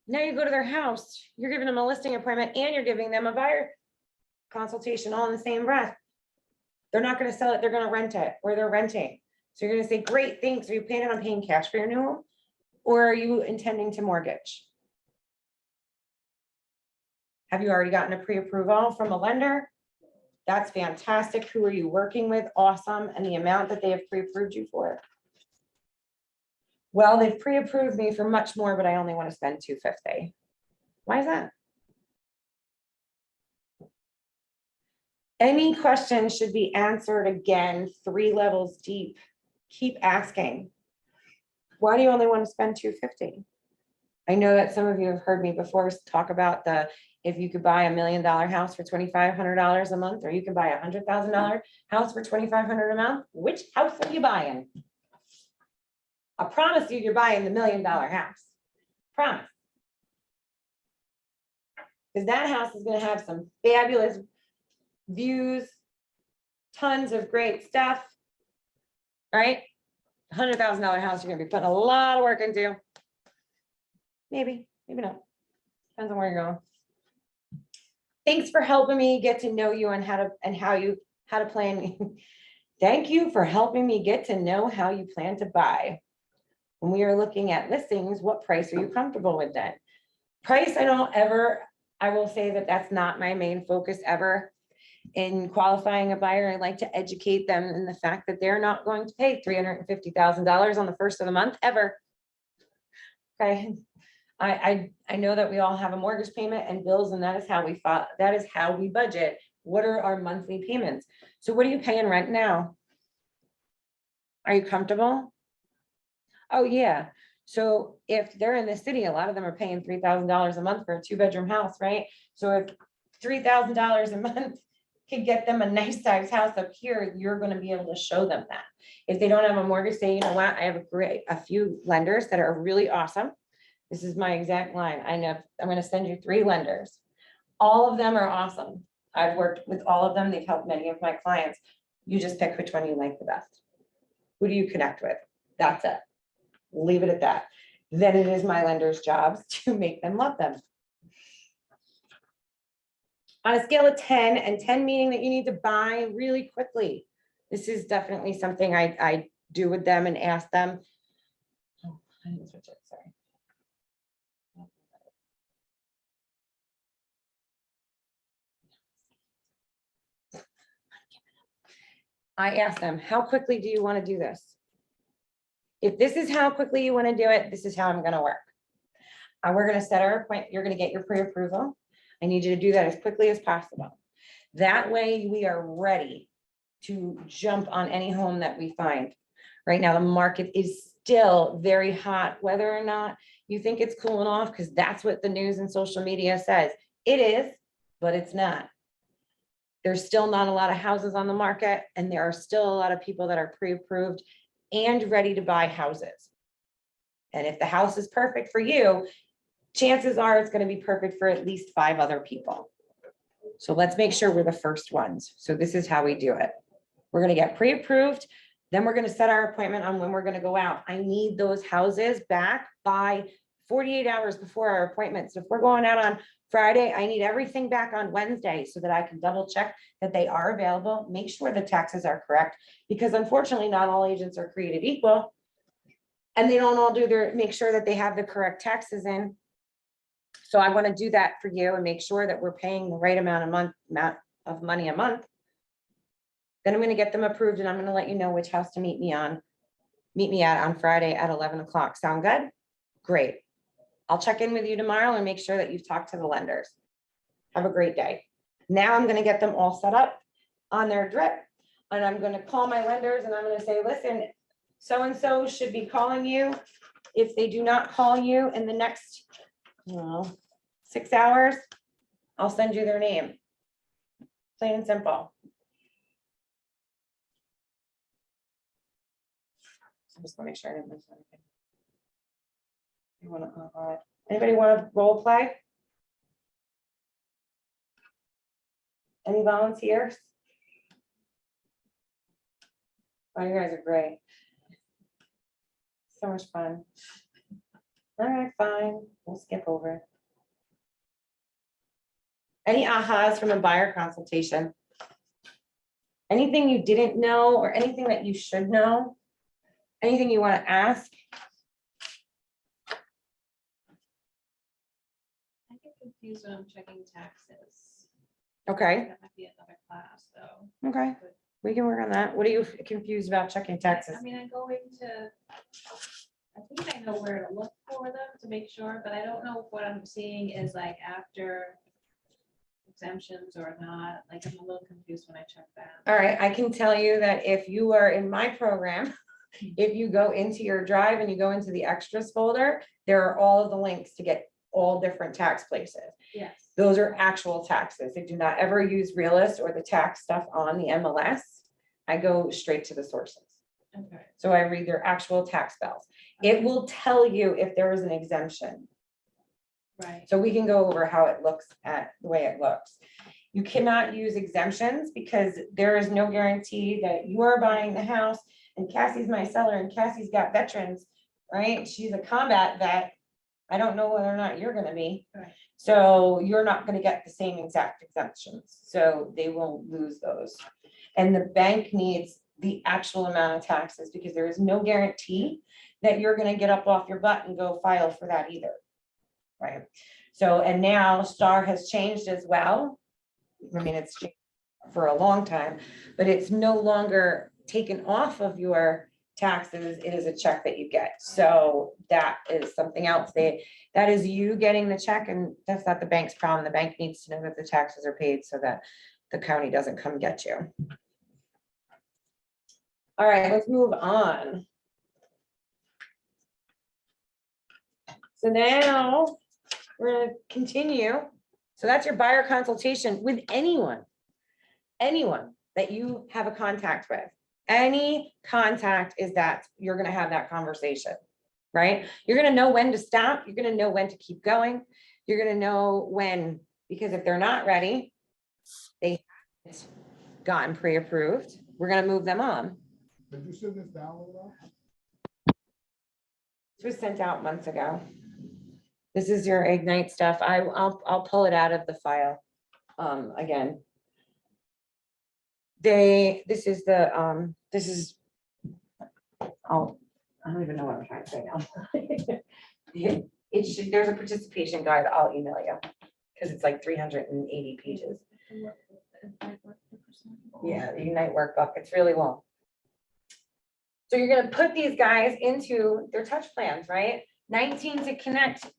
Now you go to their house, you're giving them a listing appointment and you're giving them a buyer consultation all in the same breath. They're not going to sell it, they're going to rent it, or they're renting. So you're going to say, great, thanks. Are you planning on paying cash for your new home? Or are you intending to mortgage? Have you already gotten a pre-approval from a lender? That's fantastic. Who are you working with? Awesome. And the amount that they have pre-approved you for? Well, they've pre-approved me for much more, but I only want to spend $250. Why is that? Any question should be answered again, 3 levels deep. Keep asking. Why do you only want to spend $250? I know that some of you have heard me before talk about if you could buy $1 million house for $2,500 a month, or you can buy a $100,000 house for $2,500 a month. Which house are you buying? I promise you, you're buying the $1 million house. Promise. Because that house is going to have some fabulous views, tons of great stuff, right? $100,000 house, you're going to be putting a lot of work into. Maybe, maybe not. Depends on where you're going. Thanks for helping me get to know you and how to plan. Thank you for helping me get to know how you plan to buy. When we are looking at listings, what price are you comfortable with then? Price, I will say that that's not my main focus ever. In qualifying a buyer, I like to educate them in the fact that they're not going to pay $350,000 on the first of the month ever. Okay. I know that we all have a mortgage payment and bills, and that is how we budget. What are our monthly payments? So what are you paying rent now? Are you comfortable? Oh yeah. So if they're in the city, a lot of them are paying $3,000 a month for a 2-bedroom house, right? So if $3,000 a month can get them a nice size house up here, you're going to be able to show them that. If they don't have a mortgage, say, you know what, I have a few lenders that are really awesome. This is my exact line. I know I'm going to send you 3 lenders. All of them are awesome. I've worked with all of them. They've helped many of my clients. You just pick which one you like the best. Who do you connect with? That's it. Leave it at that. Then it is my lender's jobs to make them love them. On a scale of 10, and 10 meaning that you need to buy really quickly. This is definitely something I do with them and ask them. Oh, I didn't switch it, sorry. I ask them, how quickly do you want to do this? If this is how quickly you want to do it, this is how I'm going to work. We're gonna set our appointment, you're gonna get your pre-approval. I need you to do that as quickly as possible. That way we are ready to jump on any home that we find. Right now, the market is still very hot, whether or not you think it's cooling off, because that's what the news and social media says. It is, but it's not. There's still not a lot of houses on the market, and there are still a lot of people that are pre-approved and ready to buy houses. And if the house is perfect for you, chances are it's going to be perfect for at least 5 other people. So let's make sure we're the first ones. So this is how we do it. We're going to get pre-approved. Then we're going to set our appointment on when we're going to go out. I need those houses back by 48 hours before our appointment. So if we're going out on Friday, I need everything back on Wednesday so that I can double check that they are available, make sure the taxes are correct, because unfortunately not all agents are created equal. And they don't all make sure that they have the correct taxes in. So I want to do that for you and make sure that we're paying the right amount of money a month. Then I'm going to get them approved, and I'm going to let you know which house to meet me at on Friday at 11 o'clock. Sound good? Great. I'll check in with you tomorrow and make sure that you've talked to the lenders. Have a great day. Now I'm going to get them all set up on their drip, and I'm going to call my lenders and I'm going to say, listen, so-and-so should be calling you. If they do not call you in the next 6 hours, I'll send you their name. Plain and simple. I just want to make sure I didn't miss anything. Anybody want to role play? Any volunteers? Oh, you guys are great. So much fun. All right, fine. We'll skip over it. Any ahas from a buyer consultation? Anything you didn't know or anything that you should know? Anything you want to ask? I get confused when I'm checking taxes. Okay, That might be another class, though. okay. We can work on that. What are you confused about checking taxes? I mean, I go into, I think I know where to look for them to make sure, but I don't know if what I'm seeing is like after exemptions or not. Like, I'm a little confused when I check that. All right, I can tell you that if you are in my program, if you go into your drive and you go into the extras folder, there are all of the links to get all different tax places. Yes. Those are actual taxes. I do not ever use Realist or the tax stuff on the MLS. I go straight to the sources. Okay. So I read their actual tax bills. It will tell you if there is an exemption. Right. So we can go over how it looks at the way it looks. You cannot use exemptions because there is no guarantee that you are buying the house and Cassie's my seller and Cassie's got veterans, right? She's a combat vet. I don't know whether or not you're gonna be. Right. So you're not gonna get the same exact exemptions. So they will lose those. And the bank needs the actual amount of taxes because there is no guarantee that you're gonna get up off your butt and go file for that either. Right? So, and now STAR has changed as well. I mean, it's changed for a long time, but it's no longer taken off of your taxes. It is a check that you get. So that is something else. That is you getting the check, and that's not the bank's problem. The bank needs to know that the taxes are paid so that the county doesn't come get you. All right, let's move on. So now we're going to continue. So that's your buyer consultation with anyone that you have a contact with. Any contact is that you're going to have that conversation, right? You're going to know when to stop. You're going to know when to keep going. You're going to know when, because if they're not ready, they haven't gotten pre-approved, we're going to move them on. Did you send this download out? This was sent out months ago. This is your Ignite stuff. I'll pull it out of the file again. I don't even know what I'm trying to say now. There's a participation guide. I'll email you because it's like 380 pages. Yeah, the Ignite workbook. It's really long. So you're going to put these guys into their touch plans, right? 19 to connect.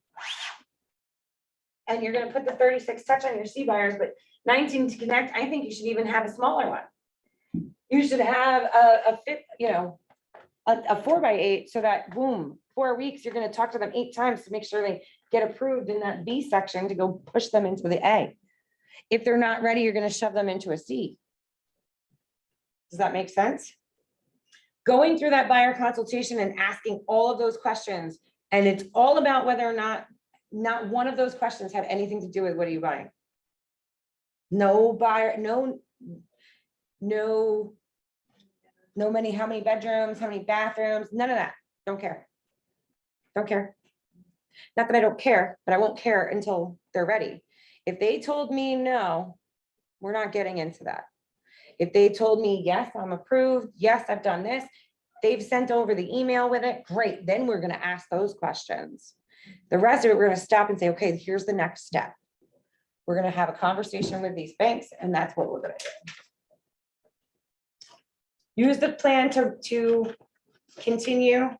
and you're gonna put the 36 touch on your C buyers, but 19 to connect, I think you should even have a smaller one. You should have a fit, you know, a 4x8, so that boom, 4 weeks, you're gonna talk to them 8 times to make sure they get approved in that B section to go push them into the A. If they're not ready, you're gonna shove them into a C. Does that make sense? Going through that buyer consultation and asking all of those questions, and it's all about whether or not one of those questions have anything to do with what are you buying. No buyer, no how many bedrooms, how many bathrooms, none of that. Don't care. Don't care. Not that I don't care, but I won't care until they're ready. If they told me no, we're not getting into that. If they told me, yes, I'm approved, yes, I've done this, they've sent over the email with it, great, then we're gonna ask those questions. The rest of it, we're gonna stop and say, okay, here's the next step. We're gonna have a conversation with these banks, and that's what we're gonna do. Use the plan to continue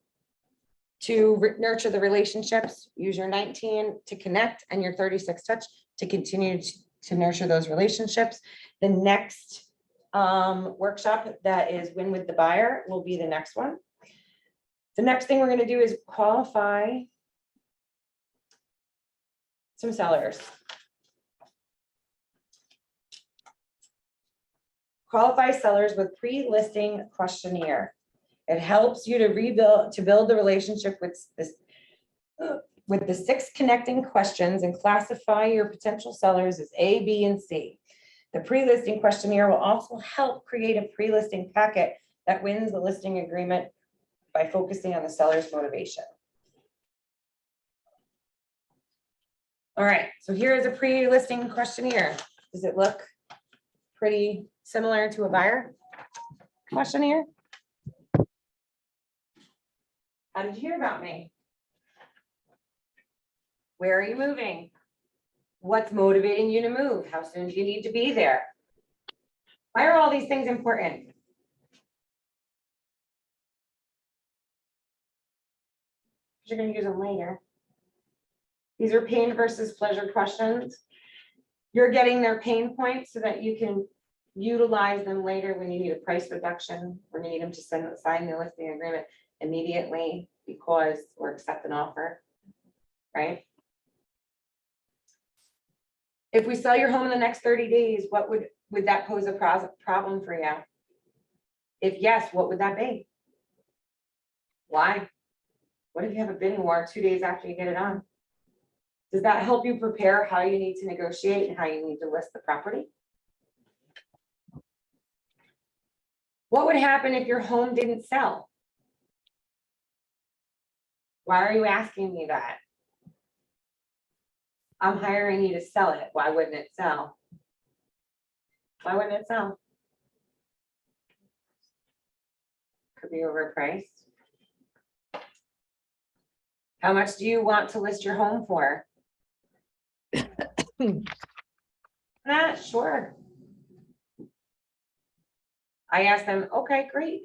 to nurture the relationships. Use your 19 to connect and your 36 touch to continue to nurture those relationships. The next workshop that is win with the buyer will be the next one. The next thing we're going to do is qualify some sellers. Qualify sellers with pre-listing questionnaire. It helps you to build the relationship with the 6 connecting questions and classify your potential sellers as A, B, and C. The pre-listing questionnaire will also help create a pre-listing packet that wins the listing agreement by focusing on the seller's motivation. All right, so here is a pre-listing questionnaire. Does it look pretty similar to a buyer questionnaire? How did you hear about me? Where are you moving? What's motivating you to move? How soon do you need to be there? Why are all these things important? You're going to use them later. These are pain versus pleasure questions. You're getting their pain points so that you can utilize them later when you need a price reduction, or need them to sign the listing agreement immediately because or accept an offer, right? If we sell your home in the next 30 days, what would that pose a problem for you? If yes, what would that be? Why? What if you have a bidding war 2 days after you get it on? Does that help you prepare how you need to negotiate and how you need to list the property? What would happen if your home didn't sell? Why are you asking me that? I'm hiring you to sell it. Why wouldn't it sell? Why wouldn't it sell? Could be overpriced. How much do you want to list your home for? Not sure. I asked them, okay, great.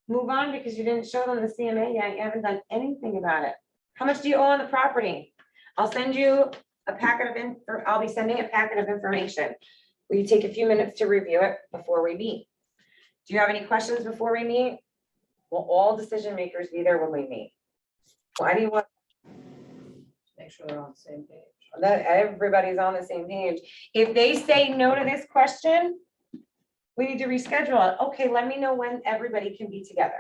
Move on, because you didn't show them the CMA yet. You haven't done anything about it. How much do you owe on the property? I'll send you a packet of I'll be sending a packet of information. Will you take a few minutes to review it before we meet? Do you have any questions before we meet? Will all decision makers be there when we meet? Why do you want Make sure they're on the same page. that? Everybody's on the same page. If they say no to this question, we need to reschedule it. Okay, let me know when everybody can be together.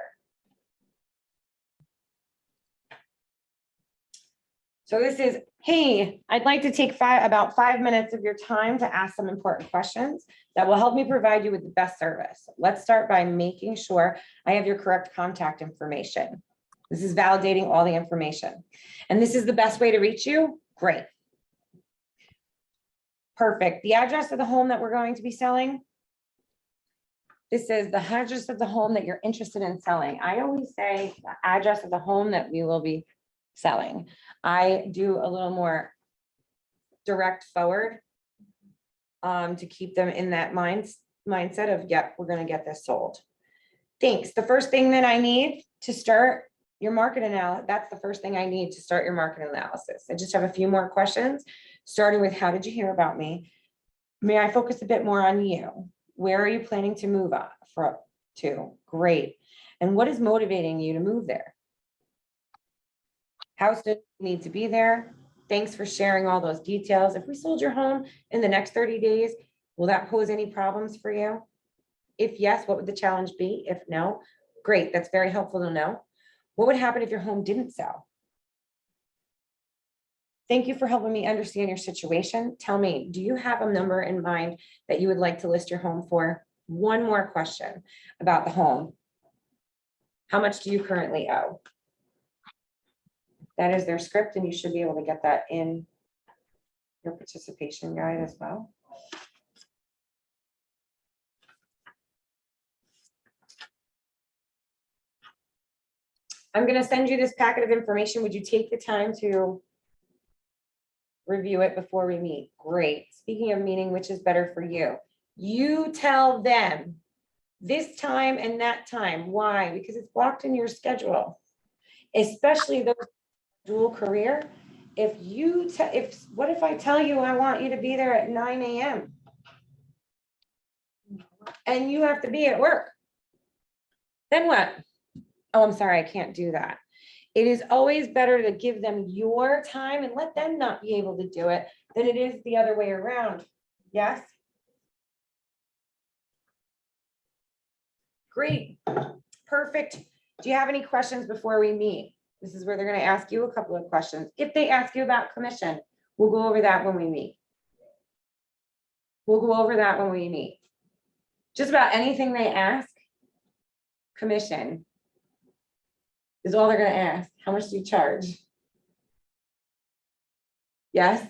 So this is, hey, I'd like to take about 5 minutes of your time to ask some important questions that will help me provide you with the best service. Let's start by making sure I have your correct contact information. This is validating all the information. And this is the best way to reach you? Great. Perfect. The address of the home that we're going to be selling. This is the address of the home that you're interested in selling. I always say the address of the home that we will be selling. I do a little more direct forward to keep them in that mindset of, yep, we're going to get this sold. Thanks. The first thing that I need to start your market analysis, that's the first thing I need to start your market analysis. I just have a few more questions, starting with how did you hear about me? May I focus a bit more on you? Where are you planning to move to? Great. And what is motivating you to move there? How soon do you need to be there? Thanks for sharing all those details. If we sold your home in the next 30 days, will that pose any problems for you? If yes, what would the challenge be? If no, great. That's very helpful to know. What would happen if your home didn't sell? Thank you for helping me understand your situation. Tell me, do you have a number in mind that you would like to list your home for? One more question about the home. How much do you currently owe? That is their script, and you should be able to get that in your participation guide as well. I'm going to send you this packet of information. Would you take the time to review it before we meet? Great. Speaking of meeting, which is better for you? You tell them this time and that time. Why? Because it's blocked in your schedule, especially those dual career. What if I tell you I want you to be there at 9 a.m. and you have to be at work? Then what? Oh, I'm sorry, I can't do that. It is always better to give them your time and let them not be able to do it than it is the other way around. Yes? Great. Perfect. Do you have any questions before we meet? This is where they're going to ask you a couple of questions. If they ask you about commission, we'll go over that when we meet. We'll go over that when we meet. Just about anything they ask, commission is all they're going to ask. How much do you charge? Yes?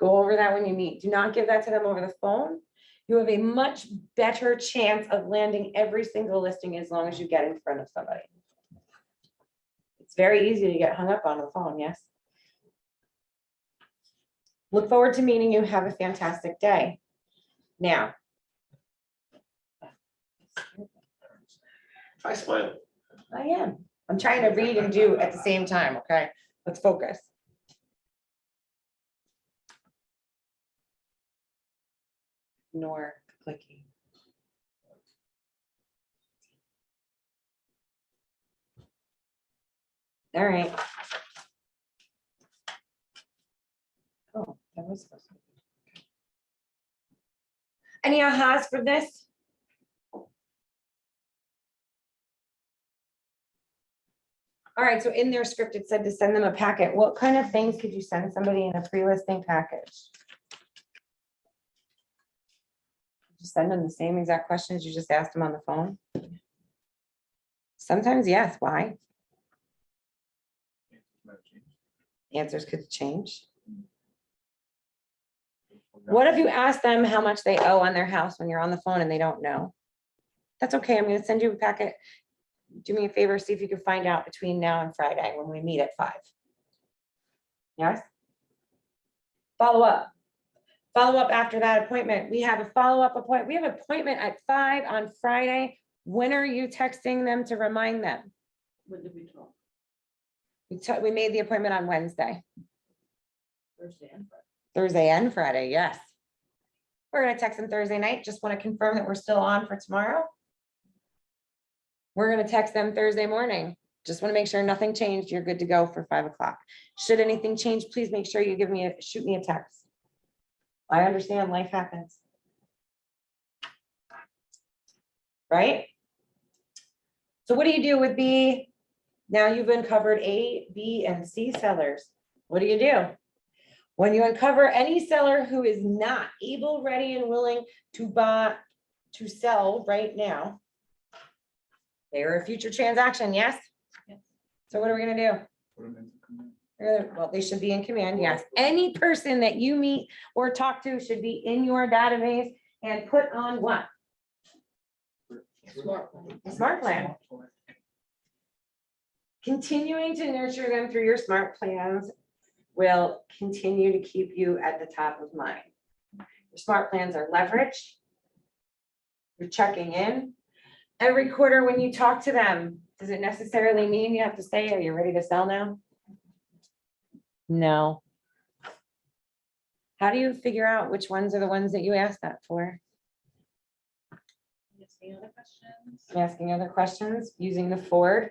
Go over that when you meet. Do not give that to them over the phone. You have a much better chance of landing every single listing as long as you get in front of somebody. It's very easy to get hung up on the phone, yes? Look forward to meeting you. Have a fantastic day. Now. Try smiling. I am. I'm trying to read and do at the same time, okay? Let's focus. Ignore clicking. All right. Oh, that was supposed to be. Any ahas for this? All right, so in their script, it said to send them a packet. What kind of things could you send somebody in a pre-listing package? Just send them the same exact questions you just asked them on the phone? Sometimes, yes. Why? Answers could change. What if you ask them how much they owe on their house when you're on the phone and they don't know? That's okay. I'm going to send you a packet. Do me a favor, see if you can find out between now and Friday when we meet at 5. Yes? Follow up. Follow up after that appointment. We have a follow-up appointment. We have an appointment at 5 on Friday. When are you texting them to remind them? When did we talk? We made the appointment on Wednesday. Thursday and Friday. Thursday and Friday, yes. We're going to text them Thursday night. Just want to confirm that we're still on for tomorrow. We're going to text them Thursday morning. Just want to make sure nothing changed. You're good to go for 5 o'clock. Should anything change, please make sure you shoot me a text. I understand life happens. Right? So what do you do with B? Now you've uncovered A, B, and C sellers. What do you do? When you uncover any seller who is not able, ready, and willing to sell right now, they are a future transaction, yes? Yes. So what are we gonna do? Put them into command. Well, they should be in command, yes. Any person that you meet or talk to should be in your database and put on what? Smart. A smart plan. Continuing to nurture them through your smart plans will continue to keep you at the top of mind. Your smart plans are leveraged. You're checking in. Every quarter when you talk to them, Does it necessarily mean you have to say, are you ready to sell now? No. How do you figure out which ones are the ones that you asked that for? Just any other questions? Asking other questions, using the Ford,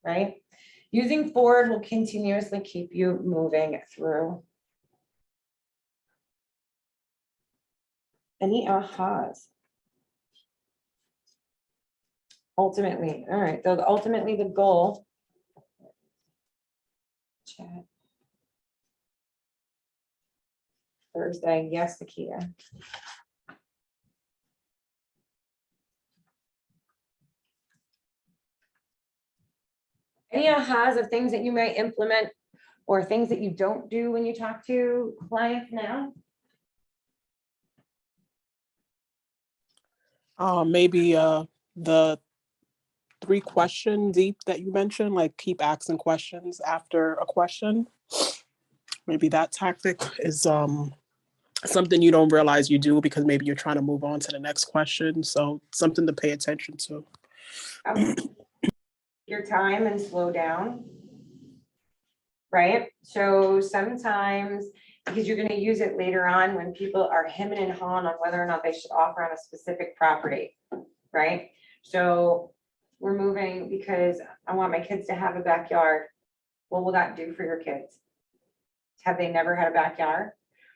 right? Using Ford will continuously keep you moving through. Any ahas? Ultimately, all right, so ultimately the goal. Chat. Thursday, yes, Nakia. Any ahas of things that you may implement or things that you don't do when you talk to clients now? Maybe the 3 question deep that you mentioned, like keep asking questions after a question. Maybe that tactic is something you don't realize you do because maybe you're trying to move on to the next question. So something to pay attention to. Your time and slow down. Right? So sometimes, because you're gonna use it later on when people are hemming and hawing on whether or not they should offer on a specific property, right? So we're moving because I want my kids to have a backyard. What will that do for your kids? Have they never had a backyard?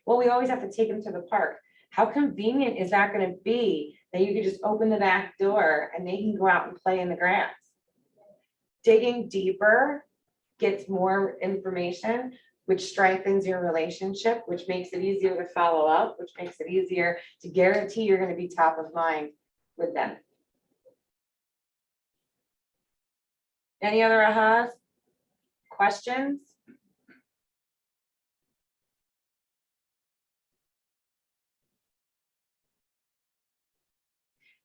Well, we always have to take them to the park. How convenient is that gonna be that you could just open the back door and they can go out and play in the grass? Digging deeper gets more information, which strengthens your relationship, which makes it easier to follow up, which makes it easier to guarantee you're gonna be top of mind with them. Any other ahas? Questions?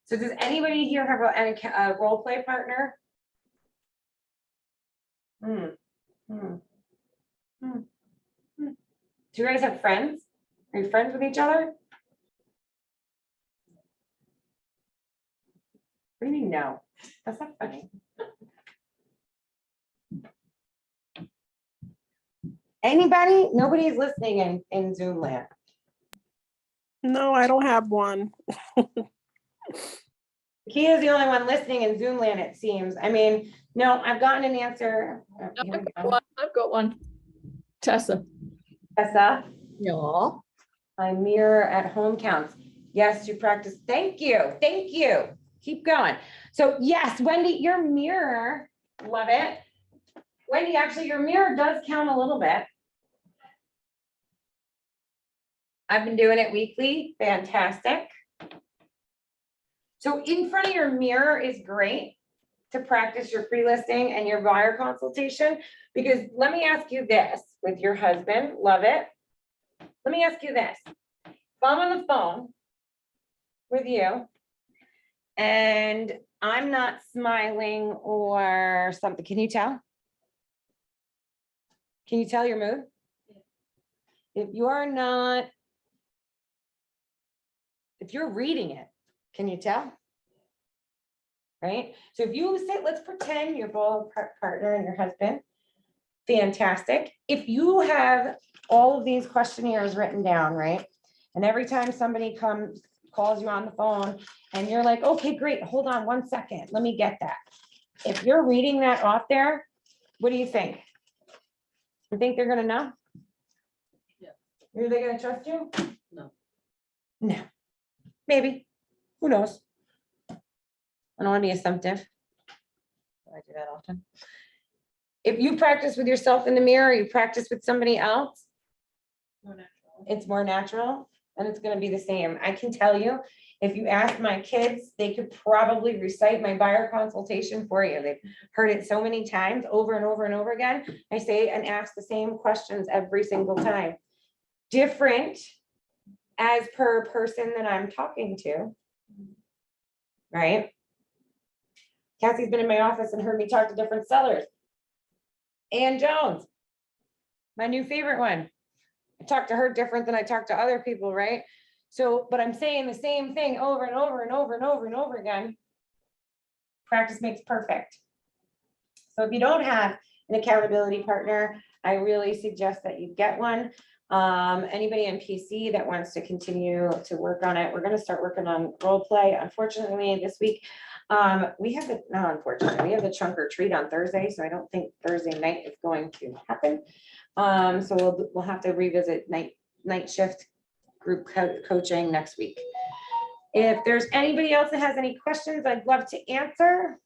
So does anybody here have a role play partner? Do you guys have friends? Are you friends with each other? What do you mean no? That's not funny. Anybody? Nobody's listening in Zoom land. No, I don't have one. Kia is the only one listening in Zoom land, it seems. I mean, no, I've gotten an answer. I've got one. Tessa. Tessa, Yeah. my mirror at home counts. Yes, you practice. Thank you. Thank you. Keep going. So yes, Wendy, your mirror, love it. Wendy, actually, your mirror does count a little bit. I've been doing it weekly. Fantastic. So in front of your mirror is great to practice your pre-listing and your buyer consultation, because let me ask you this with your husband, love it. Let me ask you this. If I'm on the phone with you and I'm not smiling or something, can you tell? Can you tell your mood? If you're not, if you're reading it, can you tell? Right? So if you sit, let's pretend you're both partner and your husband. Fantastic. If you have all of these questionnaires written down, right? And every time somebody calls you on the phone and you're like, okay, great, hold on 1 second, let me get that. If you're reading that off there, what do you think? You think they're gonna know? Yeah. Are they gonna trust you? No. No. Maybe. Who knows? I don't want to be assumptive. I do that often. If you practice with yourself in the mirror, you practice with somebody else, More natural. it's more natural and it's going to be the same. I can tell you, if you ask my kids, they could probably recite my buyer consultation for you. They've heard it so many times over and over and over again. I say and ask the same questions every single time. Different as per person that I'm talking to, right? Cassie's been in my office and heard me talk to different sellers. Ann Jones, my new favorite one. I talk to her different than I talk to other people, right? So, but I'm saying the same thing over and over and over and over and over again. Practice makes perfect. So if you don't have an accountability partner, I really suggest that you get one. Anybody in PC that wants to continue to work on it, we're gonna start working on role play. Unfortunately, this week, we have the, not unfortunately, we have the trunk or treat on Thursday, so I don't think Thursday night is going to happen. So we'll have to revisit night shift group coaching next week. If there's anybody else that has any questions, I'd love to answer.